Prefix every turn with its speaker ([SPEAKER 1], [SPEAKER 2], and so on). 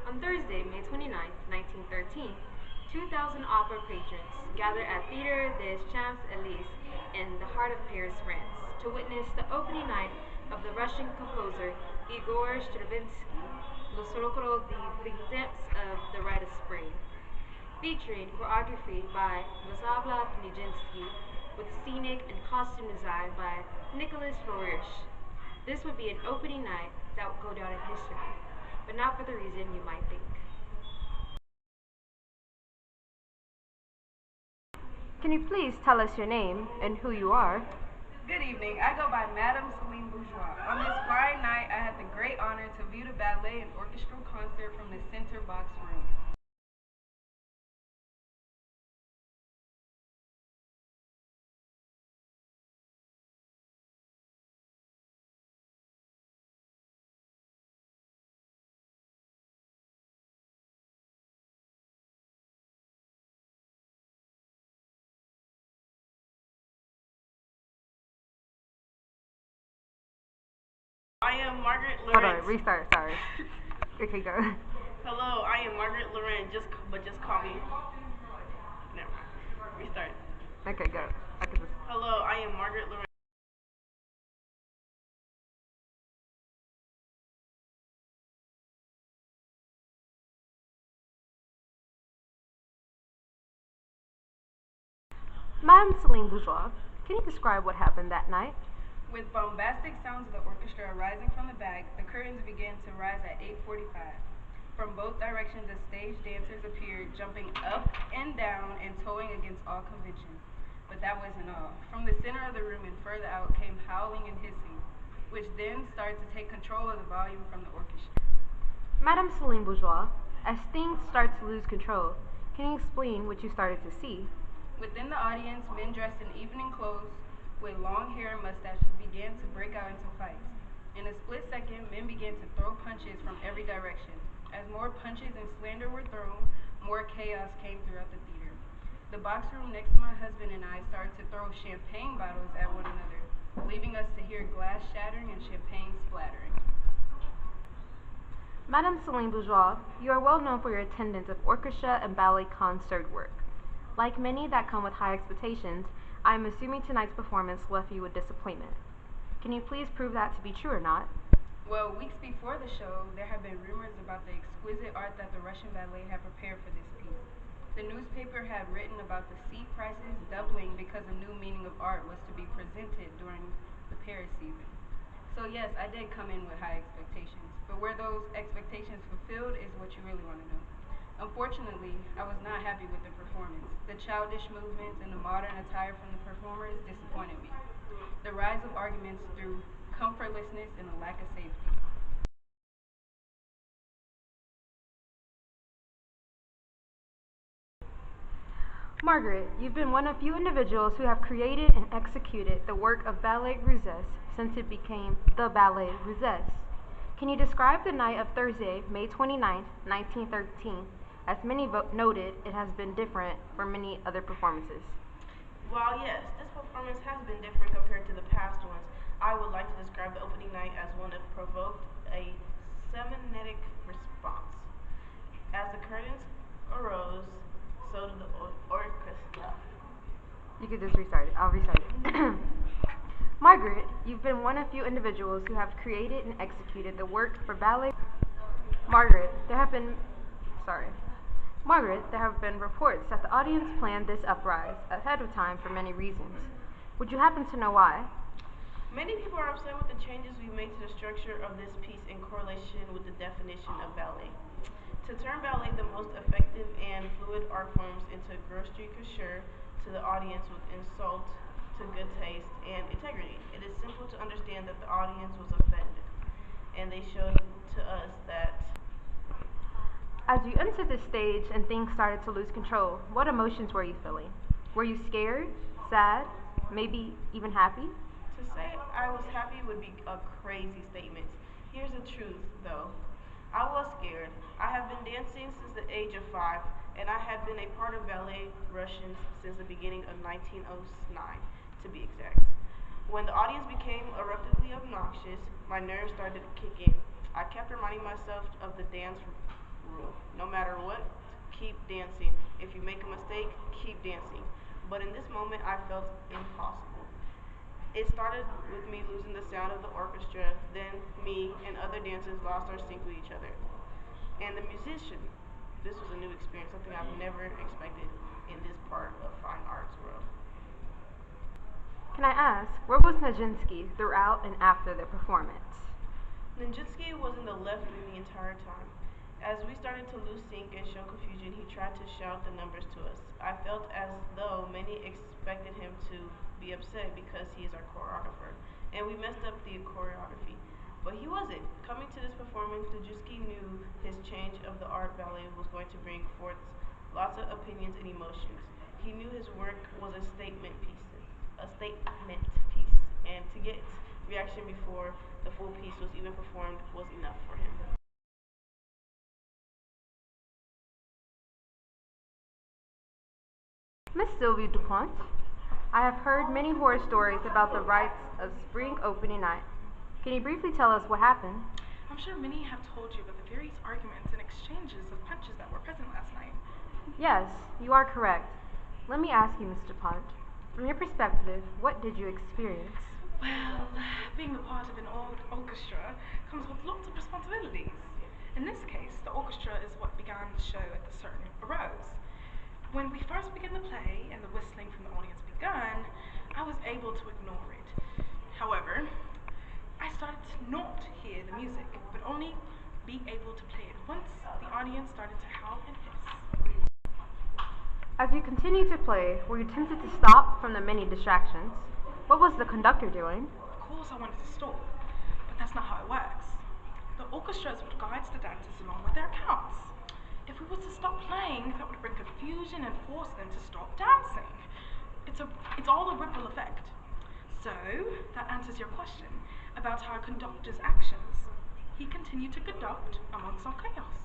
[SPEAKER 1] On Thursday, May 29th, 1913, 2,000 opera patrons gathered at Theatre des Champs-Élysées in the heart of Paris, France, to witness the opening night of the Russian composer Igor Stravinsky, Le Solo di Vincennes of The Rite of Spring, featuring choreography by Vaslav Nijinsky with scenic and costume design by Nicolas Roersch. This would be an opening night that would go down in history, but not for the reason you might think. Can you please tell us your name and who you are?
[SPEAKER 2] Good evening. I go by Madame Celine Bourgeois. On this fine night, I had the great honor to view the ballet and orchestral concert from the center box room. I am Margaret
[SPEAKER 1] Hold on,
[SPEAKER 2] Lorenz.
[SPEAKER 1] restart, sorry. Okay, go.
[SPEAKER 2] Hello, I am Margaret Lorenz. Just call me. Never mind. Restart.
[SPEAKER 1] Okay, go. I can just.
[SPEAKER 2] Hello, I am Margaret Lorenz.
[SPEAKER 1] Madame Celine Bourgeois, can you describe what happened that night?
[SPEAKER 2] With bombastic sounds of the orchestra arising from the back, the curtains began to rise at 8:45. From both directions, the stage dancers appeared, jumping up and down and towing against all convention. But that wasn't all. From the center of the room and further out came howling and hissing, which then started to take control of the volume from the orchestra.
[SPEAKER 1] Madame Celine Bourgeois, as things start to lose control, can you explain what you started to see?
[SPEAKER 2] Within the audience, men dressed in evening clothes with long hair and mustaches began to break out into fights. In a split second, men began to throw punches from every direction. As more punches and slander were thrown, more chaos came throughout the theater. The box room next to my husband and I started to throw champagne bottles at one another, leaving us to hear glass shattering and champagne splattering.
[SPEAKER 1] Madame Celine Bourgeois, you are well known for your attendance of orchestra and ballet concert work. Like many that come with high expectations, I am assuming tonight's performance left you with disappointment. Can you please prove that to be true or not?
[SPEAKER 2] Well, weeks before the show, there had been rumors about the exquisite art that the Russian ballet had prepared for this piece. The newspaper had written about the seat prices doubling because a new meaning of art was to be presented during the Paris season. So yes, I did come in with high expectations, but were those expectations fulfilled is what you really want to know. Unfortunately, I was not happy with the performance. The childish movements and the modern attire from the performers disappointed me. The rise of arguments through comfortlessness and a lack of safety.
[SPEAKER 1] Margaret, you've been one of few individuals who have created and executed the work of Ballet Russe since it became the Ballet Russe. Can you describe the night of Thursday, May 29th, 1913? As many noted, it has been different for many other performances.
[SPEAKER 2] While yes, this performance has been different compared to the past ones, I would like to describe the opening night as one that provoked a semenetic response. As the curtains arose, so did the orchestra.
[SPEAKER 1] You could just restart it. I'll restart it. Margaret, you've been one of few individuals who have created and executed the work for ballet. Margaret, there have been, sorry. Margaret, there have been reports that the audience planned this uprise ahead of time for many reasons. Would you happen to know why?
[SPEAKER 2] Many people are upset with the changes we made to the structure of this piece in correlation with the definition of ballet. To turn ballet, the most effective and fluid art forms, into gross couture to the audience with insult to good taste and integrity, it is simple to understand that the audience was offended, and they showed to us that.
[SPEAKER 1] As you entered the stage and things started to lose control, what emotions were you feeling? Were you scared, sad, maybe even happy?
[SPEAKER 2] To say I was happy would be a crazy statement. Here's the truth, though. I was scared. I have been dancing since the age of 5, and I had been a part of Ballet Russians since the beginning of 1909, to be exact. When the audience became eruptively obnoxious, my nerves started to kick in. I kept reminding myself of the dance
[SPEAKER 3] rule. No matter what, keep dancing. If you make a mistake, keep dancing. But in this moment, I felt impossible. It started with me losing the sound of the orchestra, then me and other dancers lost our sync with each other. And the musician, this was a new experience, something I've never expected in this part of fine arts world.
[SPEAKER 1] Can I ask, where was Nijinsky throughout and after the performance?
[SPEAKER 3] Ninjutsuki was in the left wing the entire time. As we started to lose sync and show confusion, he tried to shout the numbers to us. I felt as though many expected him to be upset because he is our choreographer, and we messed up the choreography. But he wasn't. Coming to this performance, Ninjutsuki knew his change of the art ballet was going to bring forth lots of opinions and emotions. He knew his work was a statement piece, and to get reaction before the full piece was even performed was enough for him.
[SPEAKER 1] Miss Sylvie DuPont, I have heard many horror stories about the rites of spring opening night. Can you briefly tell us what happened?
[SPEAKER 4] I'm sure many have told you about the various arguments and exchanges of punches that were present last night.
[SPEAKER 1] Yes, you are correct. Let me ask you, Miss DuPont, from your perspective, what did you experience?
[SPEAKER 4] Well, being a part of an orchestra comes with lots of responsibilities. In this case, the orchestra is what began the show at the certain arose. When we first began the play and the whistling from the audience began, I was able to ignore it. However, I started to not hear the music, but only be able to play it once the audience started to howl and hiss.
[SPEAKER 1] As you continued to play, were you tempted to stop from the many distractions? What was the conductor doing?
[SPEAKER 4] Of course, I wanted to stop, but that's not how it works. The orchestra is what guides the dancers along with their counts. If we were to stop playing, that would bring confusion and force them to stop dancing. It's all a ripple effect. So, that answers your question about our conductor's actions. He continued to conduct amongst our chaos.